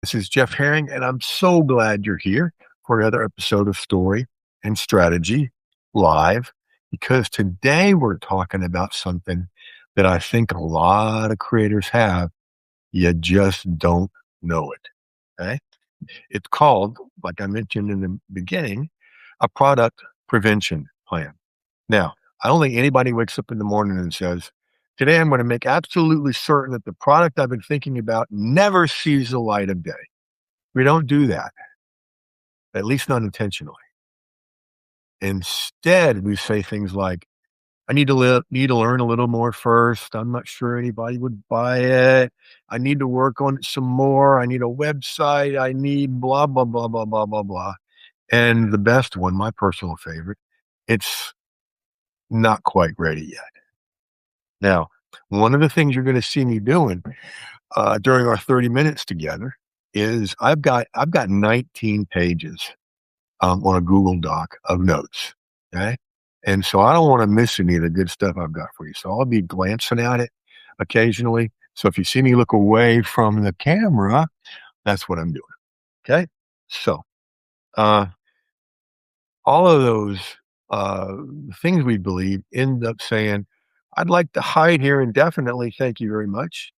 This is Jeff Herring, and I'm so glad you're here for another episode of Story and Strategy Live, because today we're talking about something that I think a lot of creators have. You just don't know it. Okay. It's called, like I mentioned in the beginning, a product prevention plan. Now, I don't think anybody wakes up in the morning and says, today I'm going to make absolutely certain that the product I've been thinking about never sees the light of day. We don't do that, at least not intentionally. Instead, we say things like, I need to learn a little more first. I'm not sure anybody would buy it. I need to work on it some more. I need a website. I need blah, blah, blah, blah, blah, blah, blah. And the best one, my personal favorite, it's not quite ready yet. Now, one of the things you're going to see me doing during our 30 minutes together is I've got 19 pages on a Google Doc of notes. Okay. And so I don't want to miss any of the good stuff I've got for you. So I'll be glancing at it occasionally. So if you see me look away from the camera, that's what I'm doing. Okay. So uh, all of those uh, things we believe end up saying, I'd like to hide here indefinitely. Thank you very much.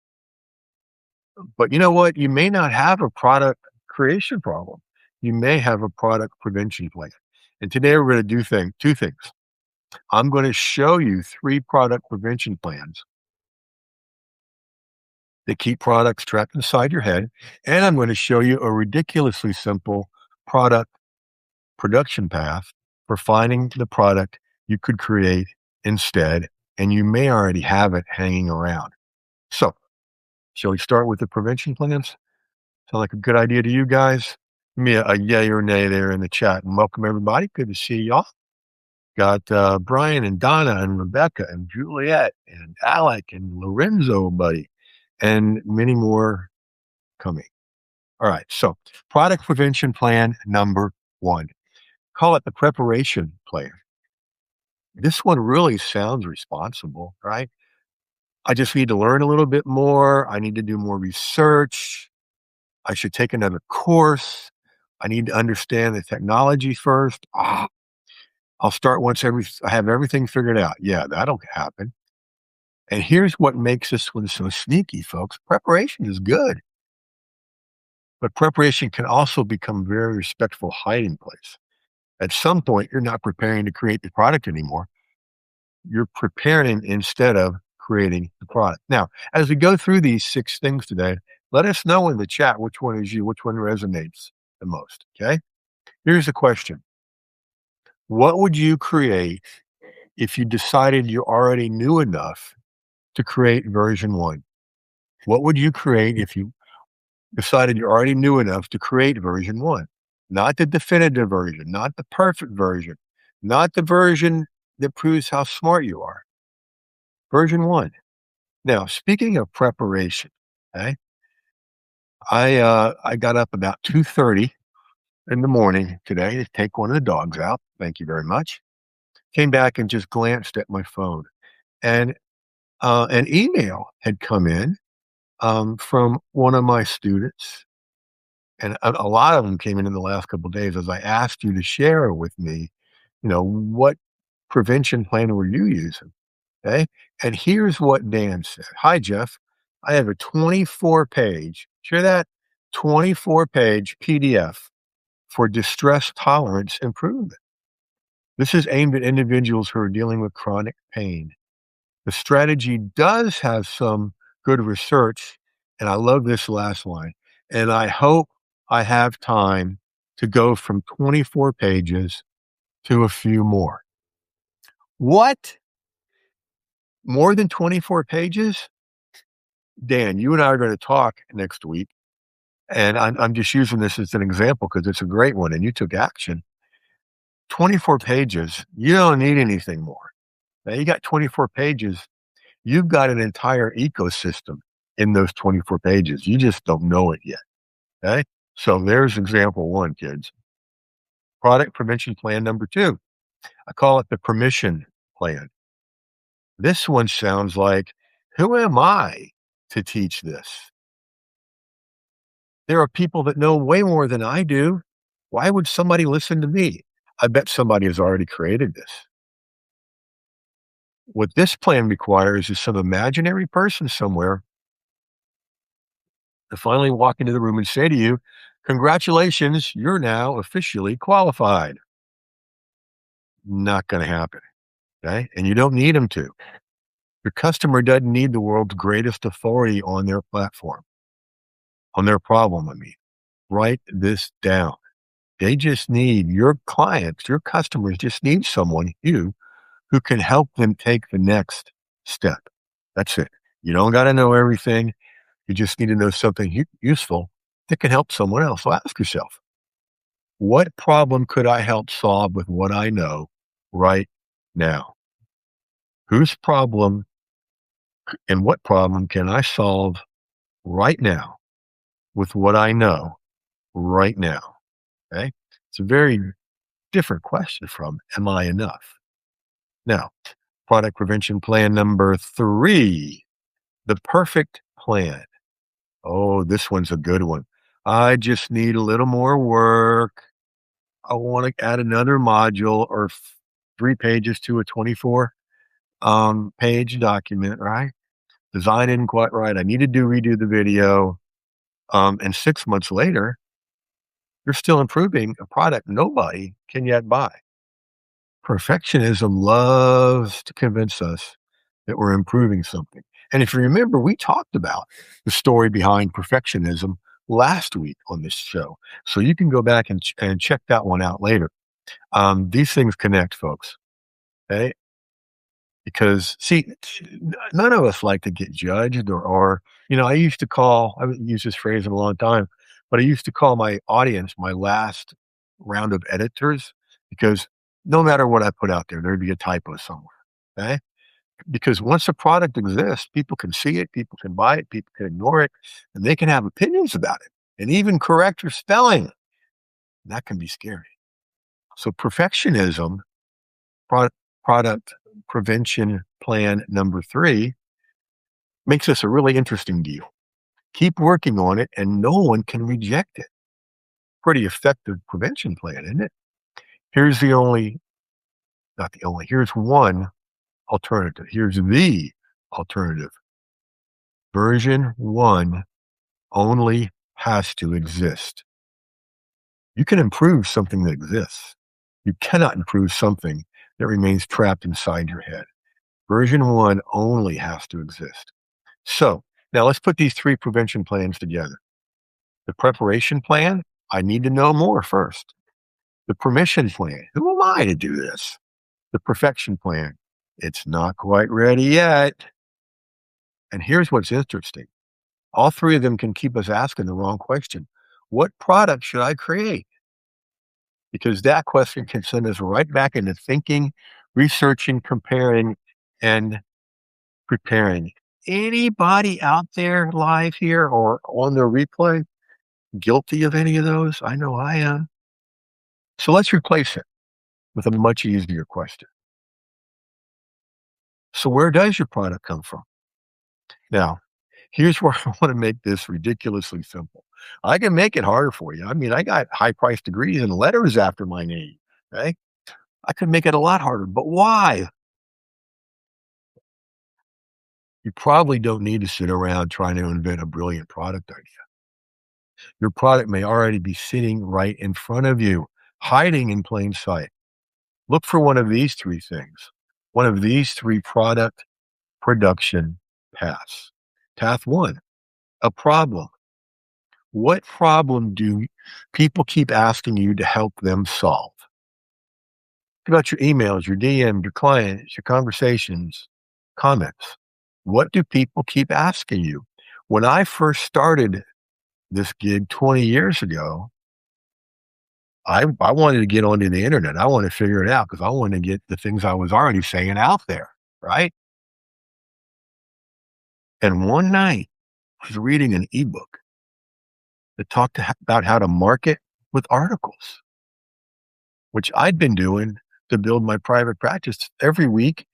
But you know what? You may not have a product creation problem. You may have a product prevention plan. And today we're going to do two things. I'm going to show you three product prevention plans that keep products trapped inside your head. And I'm going to show you a ridiculously simple product production path for finding the product you could create instead. And you may already have it hanging around. So, shall we start with the prevention plans? Sound like a good idea to you guys? Give me a yay or nay there in the chat. And welcome, everybody. Good to see y'all. Got Brian and Donna and Rebecca and Juliet and Alec and Lorenzo, buddy, and many more coming. All right. So, product prevention plan number one. Call it the preparation plan. This one really sounds responsible, right? I just need to learn a little bit more. I need to do more research. I should take another course. I need to understand the technology first. I'll start once I have everything figured out. Yeah, that'll happen. And here's what makes this one so sneaky, folks. Preparation is good, but preparation can also become a very respectful hiding place. At some point, you're not preparing to create the product anymore. You're preparing instead of creating the product. Now, as we go through these six things today, let us know in the chat which one is you, which one resonates the most. Okay. Here's the question. What would you create if you decided you already knew enough to create version one? What would you create if you decided you already knew enough to create version one? Not the definitive version, not the perfect version, not the version that proves how smart you are. Version one. Now, speaking of preparation, okay, I got up about 2:30 in the morning today to take one of the dogs out. Thank you very much. Came back and just glanced at my phone, and an email had come in from one of my students, and a lot of them came in the last couple of days as I asked you to share with me, what prevention plan were you using? Okay. And here's what Dan said. Hi, Jeff. I have a 24-page, share that 24-page PDF for distress tolerance improvement. This is aimed at individuals who are dealing with chronic pain. The strategy does have some good research, and I love this last line. And I hope I have time to go from 24 pages to a few more. What? More than 24 pages? Dan, you and I are going to talk next week. And I'm just using this as an example because it's a great one and you took action. 24 pages, you don't need anything more. Now you got 24 pages, you've got an entire ecosystem in those 24 pages. You just don't know it yet. Okay. So there's example one, kids. Product prevention plan number two. I call it the permission plan. This one sounds like, who am I to teach this? There are people that know way more than I do. Why would somebody listen to me? I bet somebody has already created this. What this plan requires is some imaginary person somewhere to finally walk into the room and say to you, congratulations, you're now officially qualified. Not going to happen. Okay. And you don't need them to. Your customer doesn't need the world's greatest authority on their platform, on their problem. I mean, write this down. They just need your clients, your customers just need someone, you, who can help them take the next step. That's it. You don't got to know everything. You just need to know something useful that can help someone else. So ask yourself, what problem could I help solve with what I know right now? Whose problem and what problem can I solve right now with what I know right now? Okay. It's a very different question from, am I enough? Now, product prevention plan number 3, the perfect plan. Oh, this one's a good one. I just need a little more work. I want to add another module or 3 pages to a 24 page document, right? Design isn't quite right. I need to redo the video. And 6 months later, you're still improving a product nobody can yet buy. Perfectionism loves to convince us that we're improving something. And if you remember, we talked about the story behind perfectionism last week on this show. So you can go back and check that one out later. These things connect, folks. Okay. Because see, none of us like to get judged or I haven't used this phrase in a long time, but I used to call my audience my last round of editors because no matter what I put out there, there'd be a typo somewhere. Okay. Because once a product exists, people can see it, people can buy it, people can ignore it, and they can have opinions about it and even correct your spelling. That can be scary. So perfectionism, product prevention plan number 3, makes this a really interesting deal. Keep working on it and no one can reject it. Pretty effective prevention plan, isn't it? Here's here's one alternative. Here's the alternative. Version 1 only has to exist. You can improve something that exists. You cannot improve something that remains trapped inside your head. Version 1 only has to exist. So now let's put these 3 prevention plans together. The preparation plan, I need to know more first. The permission plan, who am I to do this? The perfection plan, it's not quite ready yet. And here's what's interesting. All 3 of them can keep us asking the wrong question. What product should I create? Because that question can send us right back into thinking, researching, comparing, and preparing. Anybody out there live here or on the replay guilty of any of those? I know I am. So let's replace it with a much easier question. So where does your product come from? Now, here's where I want to make this ridiculously simple. I can make it harder for you. I mean, I got high priced degrees and letters after my name. Okay. I could make it a lot harder, but why? You probably don't need to sit around trying to invent a brilliant product idea. Your product may already be sitting right in front of you, hiding in plain sight. Look for one of these 3 things, one of these 3 product production paths. Path 1, a problem. What problem do people keep asking you to help them solve? Think about your emails, your DM, your clients, your conversations, comments. What do people keep asking you? When I first started this gig 20 years ago, I wanted to get onto the internet. I wanted to figure it out because I wanted to get the things I was already saying out there, right? And one night, I was reading an ebook that talked about how to market with articles, which I'd been doing to build my private practice every week,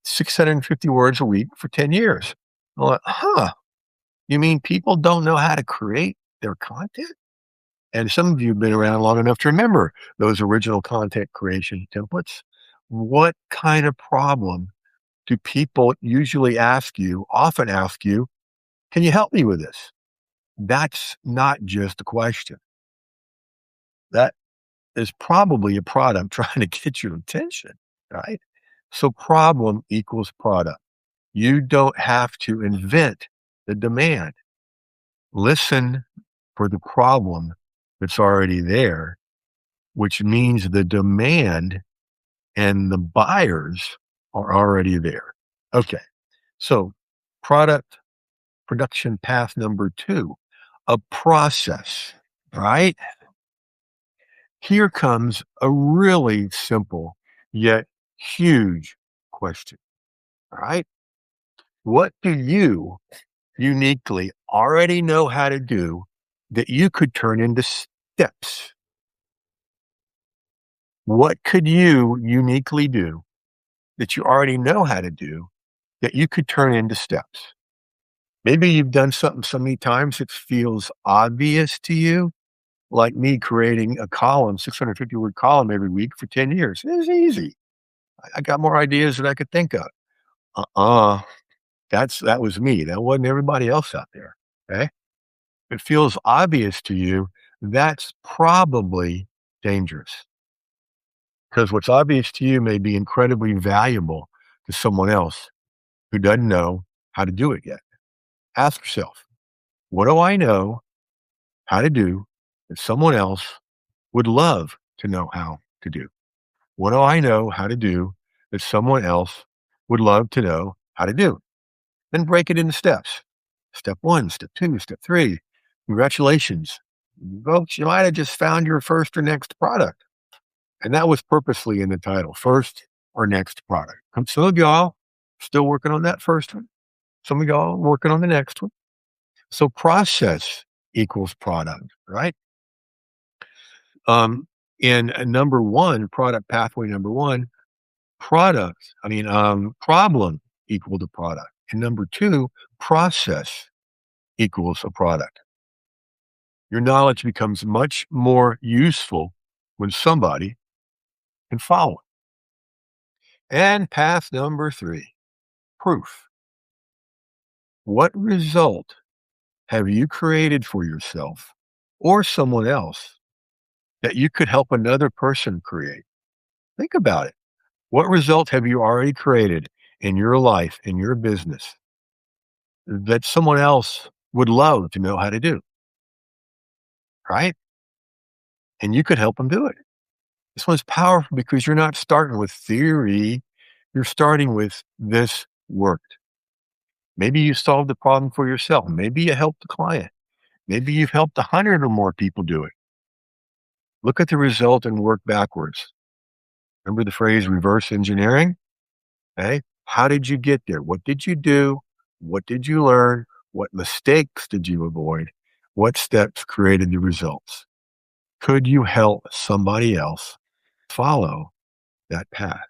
650 words a week for 10 years. I'm like, you mean people don't know how to create their content? And some of you have been around long enough to remember those original content creation templates. What kind of problem do people usually ask you, often ask you, can you help me with this? That's not just a question. That is probably a product trying to get your attention, right? So problem equals product. You don't have to invent the demand. Listen for the problem that's already there, which means the demand and the buyers are already there. Okay. So product production path number 2, a process, right? Here comes a really simple yet huge question. All right. What do you uniquely already know how to do that you could turn into steps? What could you uniquely do that you already know how to do that you could turn into steps? Maybe you've done something so many times it feels obvious to you, like me creating a column, 650 word column every week for 10 years. It was easy. I got more ideas than I could think of. Uh-uh. That was me. That wasn't everybody else out there. Okay. It feels obvious to you. That's probably dangerous because what's obvious to you may be incredibly valuable to someone else who doesn't know how to do it yet. Ask yourself, what do I know how to do that someone else would love to know how to do? What do I know how to do that someone else would love to know how to do? Then break it into steps. Step 1, step 2, step 3. Congratulations. Folks, you might have just found your first or next product. And that was purposely in the title, first or next product. Some of y'all still working on that first one. Some of y'all working on the next one. So process equals product, right? In number 1, product pathway number 1, problem equal to product. And number 2, process equals a product. Your knowledge becomes much more useful when somebody can follow it. And path number 3, proof. What result have you created for yourself or someone else that you could help another person create? Think about it. What result have you already created in your life, in your business, that someone else would love to know how to do, right? And you could help them do it. This one's powerful because you're not starting with theory. You're starting with this worked. Maybe you solved the problem for yourself. Maybe you helped the client. Maybe you've helped 100 or more people do it. Look at the result and work backwards. Remember the phrase reverse engineering? Okay. How did you get there? What did you do? What did you learn? What mistakes did you avoid? What steps created the results? Could you help somebody else follow that path?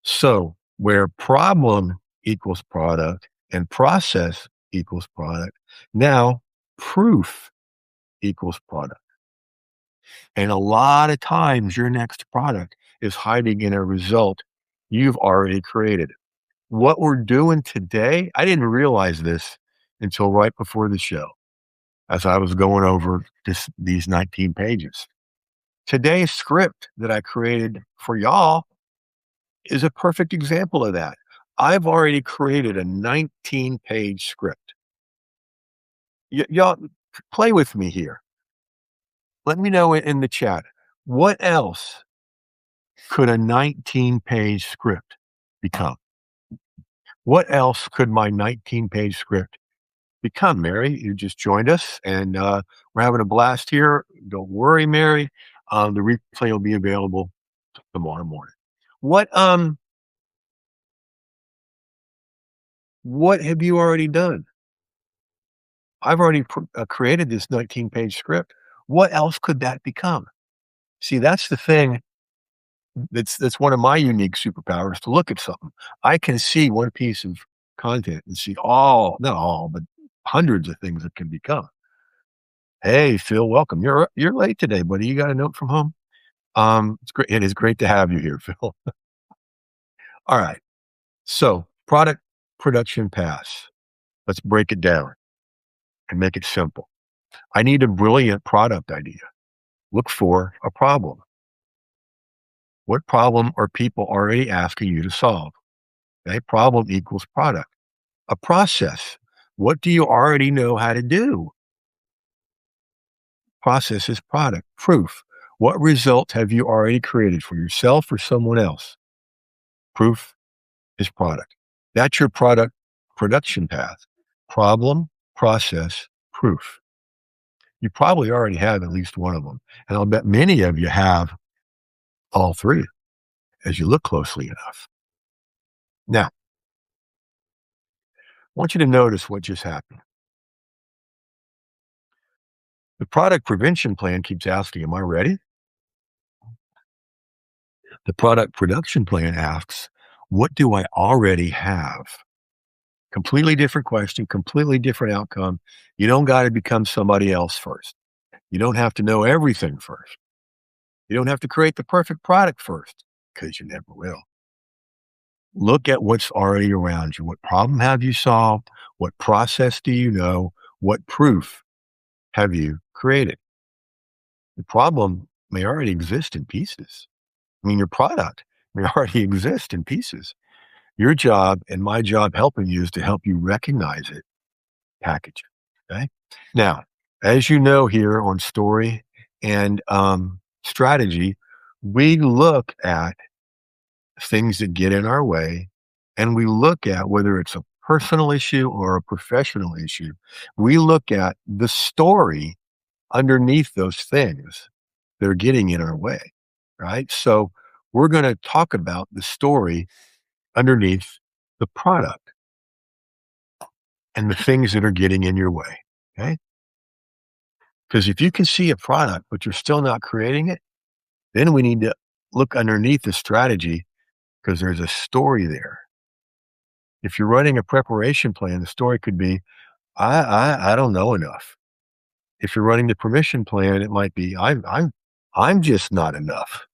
So, where problem equals product and process equals product, now proof equals product. And a lot of times, your next product is hiding in a result you've already created. What we're doing today, I didn't realize this until right before the show as I was going over these 19 pages. Today's script that I created for y'all is a perfect example of that. I've already created a 19-page script. Y'all play with me here. Let me know in the chat. What else could a 19-page script become? What else could my 19-page script become, Mary? You just joined us, and we're having a blast here. Don't worry, Mary. The replay will be available tomorrow morning. What have you already done? I've already created this 19-page script. What else could that become? See, that's the thing. That's one of my unique superpowers to look at something. I can see one piece of content and see not all, but hundreds of things that can become. Hey, Phil, welcome. You're late today, buddy. You got a note from home? It's great. It is great to have you here, Phil. All right. So, product production paths. Let's break it down and make it simple. I need a brilliant product idea. Look for a problem. What problem are people already asking you to solve? Okay. Problem equals product. A process. What do you already know how to do? Process is product. Proof. What result have you already created for yourself or someone else? Proof is product. That's your product production path. Problem, process, proof. You probably already have at least one of them. And I'll bet many of you have all three as you look closely enough. Now, I want you to notice what just happened. The product prevention plan keeps asking, am I ready? The product production plan asks, what do I already have? Completely different question, completely different outcome. You don't got to become somebody else first. You don't have to know everything first. You don't have to create the perfect product first because you never will. Look at what's already around you. What problem have you solved? What process do you know? What proof have you created? The problem may already exist in pieces. I mean, your product may already exist in pieces. Your job and my job helping you is to help you recognize it, package it. Okay. Now, as you know, here on story and strategy, we look at things that get in our way and we look at whether it's a personal issue or a professional issue. We look at the story underneath those things that are getting in our way. Right. So we're going to talk about the story underneath the product and the things that are getting in your way. Okay. Because if you can see a product, but you're still not creating it, then we need to look underneath the strategy because there's a story there. If you're running a preparation plan, the story could be, I don't know enough. If you're running the permission plan, it might be, I'm just not enough.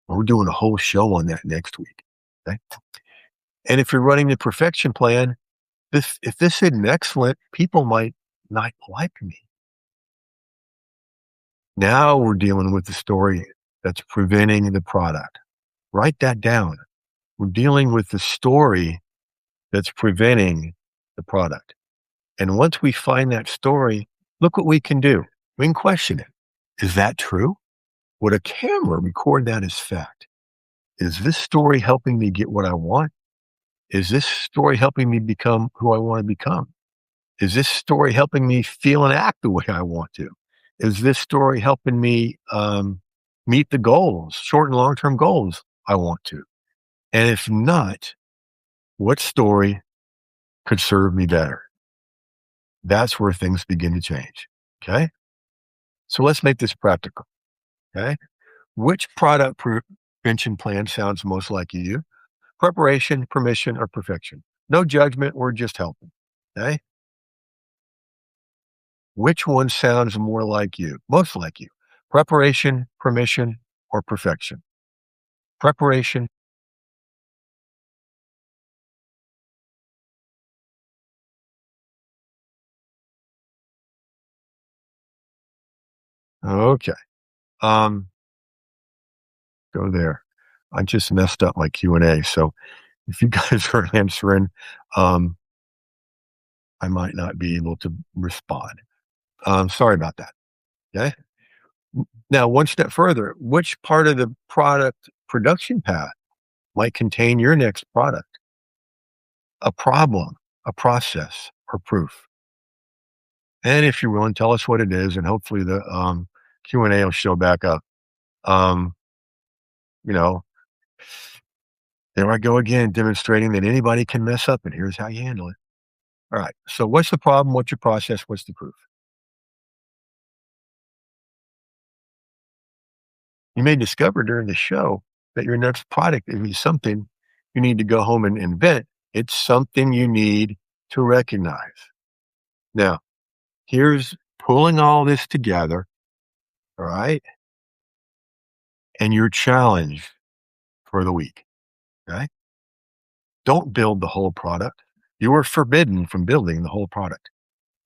We're doing a whole show on that next week. Okay? And if you're running the perfection plan, if this isn't excellent, people might not like me. Now we're dealing with the story that's preventing the product. Write that down. We're dealing with the story that's preventing the product. And once we find that story, look what we can do. We can question it. Is that true? Would a camera record that as fact? Is this story helping me get what I want? Is this story helping me become who I want to become? Is this story helping me feel and act the way I want to? Is this story helping me meet the goals, short and long term goals I want to? And if not, what story could serve me better? That's where things begin to change. Okay. So let's make this practical. Okay. Which product prevention plan sounds most like you? Preparation, permission, or perfection? No judgment. We're just helping. Okay. Which one sounds more like you, most like you? Preparation, permission, or perfection? Preparation. Okay. Um, go there. I just messed up my Q&A. So if you guys are answering, um, I might not be able to respond. Sorry about that. Okay. Now, one step further, which part of the product production path might contain your next product? A problem, a process, or proof? And if you're willing, tell us what it is, and hopefully the Q&A will show back up. Um, you know, there I go again, demonstrating that anybody can mess up, and here's how you handle it. All right. So, what's the problem? What's your process? What's the proof? You may discover during the show that your next product is something you need to go home and invent. It's something you need to recognize. Now, here's pulling all this together, all right, and your challenge for the week, okay? Don't build the whole product. You are forbidden from building the whole product.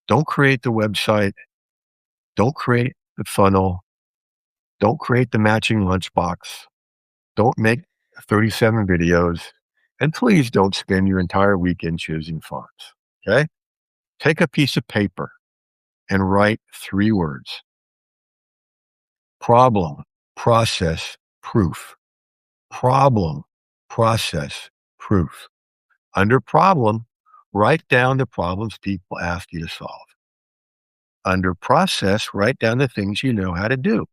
Don't create the website. Don't create the funnel. Don't create the matching lunchbox. Don't make 37 videos. And please don't spend your entire weekend choosing fonts. Okay. Take a piece of paper and write 3 words: problem, process, proof. Problem, process, proof. Under problem, write down the problems people ask you to solve. Under process, write down the things you know how to do.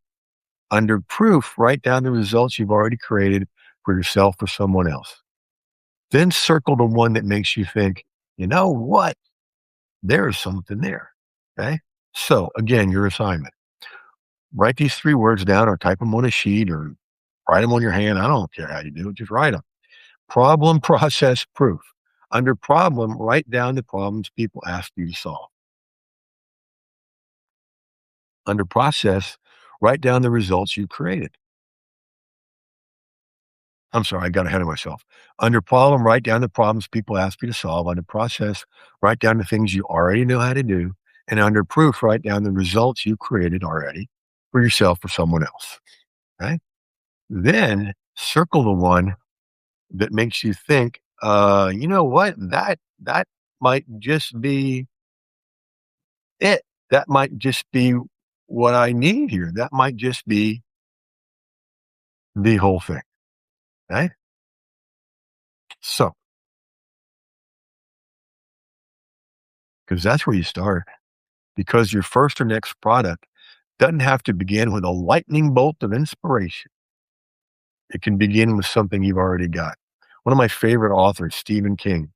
Under proof, write down the results you've already created for yourself or someone else. Then circle the one that makes you think, you know what? There's something there. Okay. So again, your assignment: write these 3 words down or type them on a sheet or write them on your hand. I don't care how you do it. Just write them. Problem, process, proof. Under problem, write down the problems people ask you to solve. Under process, write down the results you created. I'm sorry, I got ahead of myself. Under problem, write down the problems people ask you to solve. Under process, write down the things you already know how to do. And under proof, write down the results you created already for yourself or someone else. Okay. Then circle the one that makes you think, you know what? That might just be it. That might just be what I need here. That might just be the whole thing. Right. So, because that's where you start, because your first or next product doesn't have to begin with a lightning bolt of inspiration. It can begin with something you've already got. One of my favorite authors, Stephen King,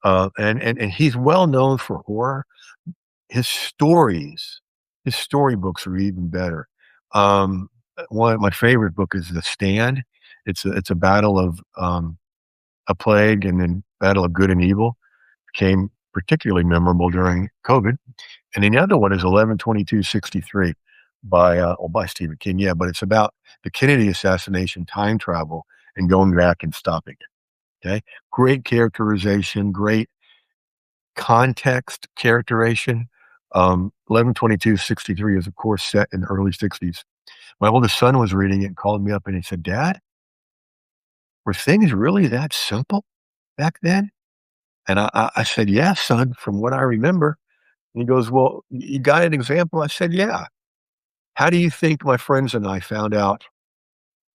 and he's well known for horror. His stories, his storybooks are even better. One of my favorite book is The Stand. It's a battle of a plague and then battle of good and evil. Became particularly memorable during COVID. And then the other one is 11/22/63 by Stephen King. Yeah, but it's about the Kennedy assassination, time travel, and going back and stopping it. Okay, great characterization, great context characterization. 11/22/63 is of course set in the early '60s. My oldest son was reading it and called me up and he said, "Dad, were things really that simple back then?" And I said, "Yeah, son, from what I remember." And he goes, "Well, you got an example?" I said, "Yeah. How do you think my friends and I found out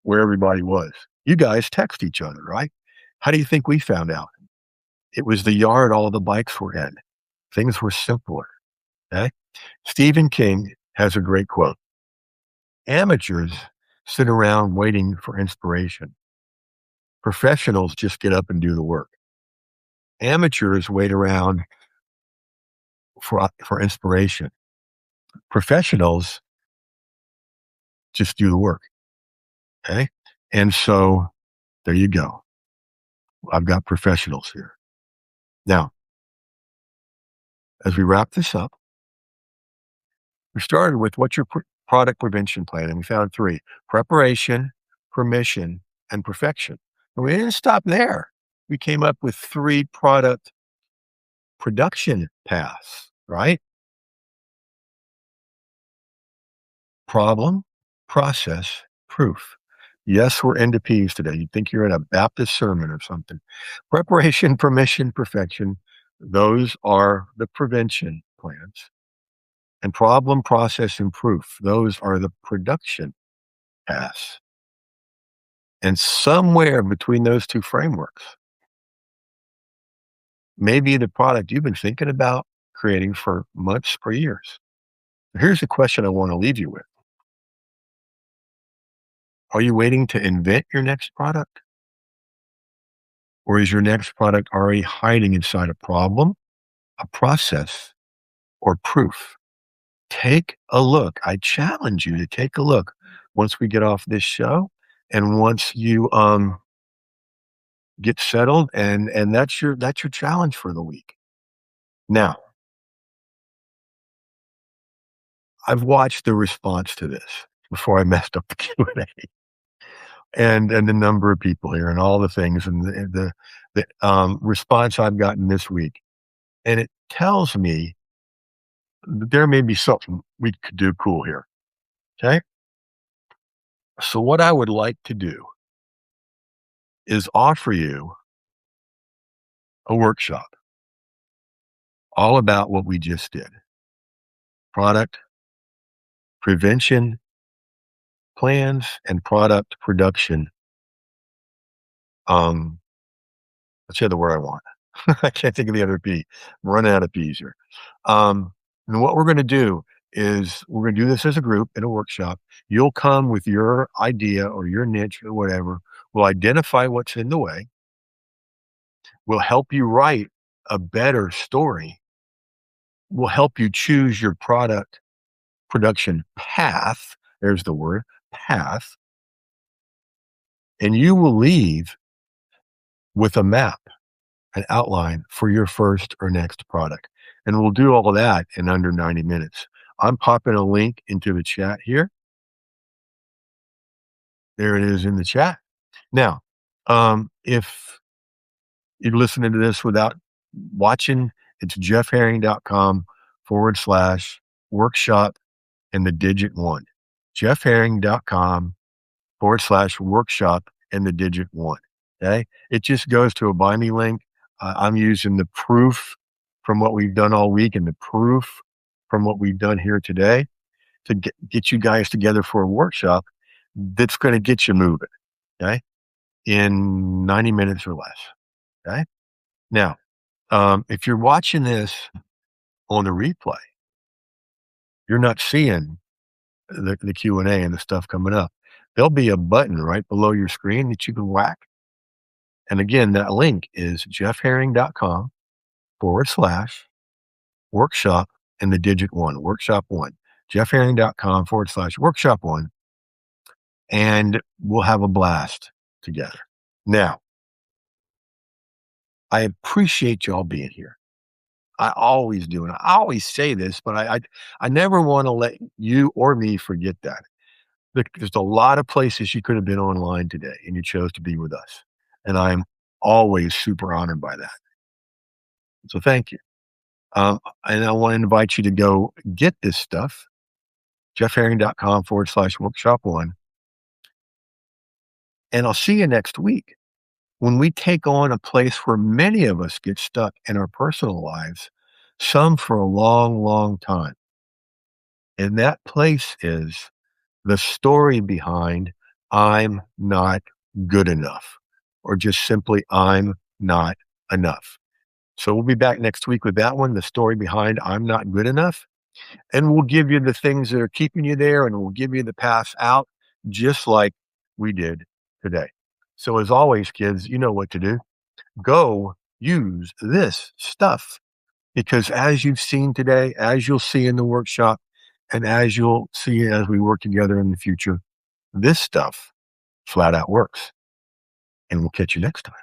where everybody was? You guys text each other, right? How do you think we found out? It was the yard all the bikes were in. Things were simpler." Okay. Stephen King has a great quote: "Amateurs sit around waiting for inspiration. Professionals just get up and do the work. Amateurs wait around for inspiration. Professionals just do the work." Okay. And so there you go. I've got professionals here. Now, as we wrap this up, we started with what's your product prevention plan? And we found 3: preparation, permission, and perfection. And we didn't stop there. We came up with 3 product production paths, right? Problem, process, proof. Yes, we're into P's today. You'd think you're in a Baptist sermon or something. Preparation, permission, perfection. Those are the prevention plans. And problem, process, and proof. Those are the production paths. And somewhere between those 2 frameworks, maybe the product you've been thinking about creating for months or years. Here's the question I want to leave you with: are you waiting to invent your next product? Or is your next product already hiding inside a problem, a process, or proof? Take a look. I challenge you to take a look once we get off this show and once you get settled, and that's your challenge for the week. Now, I've watched the response to this before I messed up the Q&A and the number of people here and all the things and the response I've gotten this week. And it tells me that there may be something we could do cool here. Okay. So what I would like to do is offer you a workshop all about what we just did. Product prevention plans and product production. Um, let's say the word I want. I can't think of the other P. I'm running out of P's here. And what we're going to do is we're going to do this as a group in a workshop. You'll come with your idea or your niche or whatever. We'll identify what's in the way. We'll help you write a better story. We'll help you choose your product production path. There's the word path. And you will leave with a map, an outline for your first or next product. And we'll do all of that in under 90 minutes. I'm popping a link into the chat here. There it is in the chat. Now, if you're listening to this without watching, it's jeffherring.com/workshop and the digit 1. jeffherring.com/workshop and the digit 1. Okay. It just goes to a Buy Me link. I'm using the proof from what we've done all week and the proof from what we've done here today to get you guys together for a workshop that's going to get you moving. Okay. In 90 minutes or less. Okay. Now, if you're watching this on the replay, you're not seeing the Q&A and the stuff coming up. There'll be a button right below your screen that you can whack. And again, that link is jeffherring.com/workshop and the digit 1, workshop 1, jeffherring.com/workshop 1. And we'll have a blast together. Now, I appreciate y'all being here. I always do. And I always say this, but I never want to let you or me forget that. There's a lot of places you could have been online today and you chose to be with us. And I'm always super honored by that. So thank you. And I want to invite you to go get this stuff, jeffherring.com/workshop 1. And I'll see you next week when we take on a place where many of us get stuck in our personal lives, some for a long, long time. And that place is the story behind I'm not good enough, or just simply I'm not enough. So we'll be back next week with that one, the story behind I'm not good enough. And we'll give you the things that are keeping you there and we'll give you the path out just like we did today. So as always, kids, you know what to do. Go use this stuff because as you've seen today, as you'll see in the workshop, and as you'll see as we work together in the future, this stuff flat out works. And we'll catch you next time.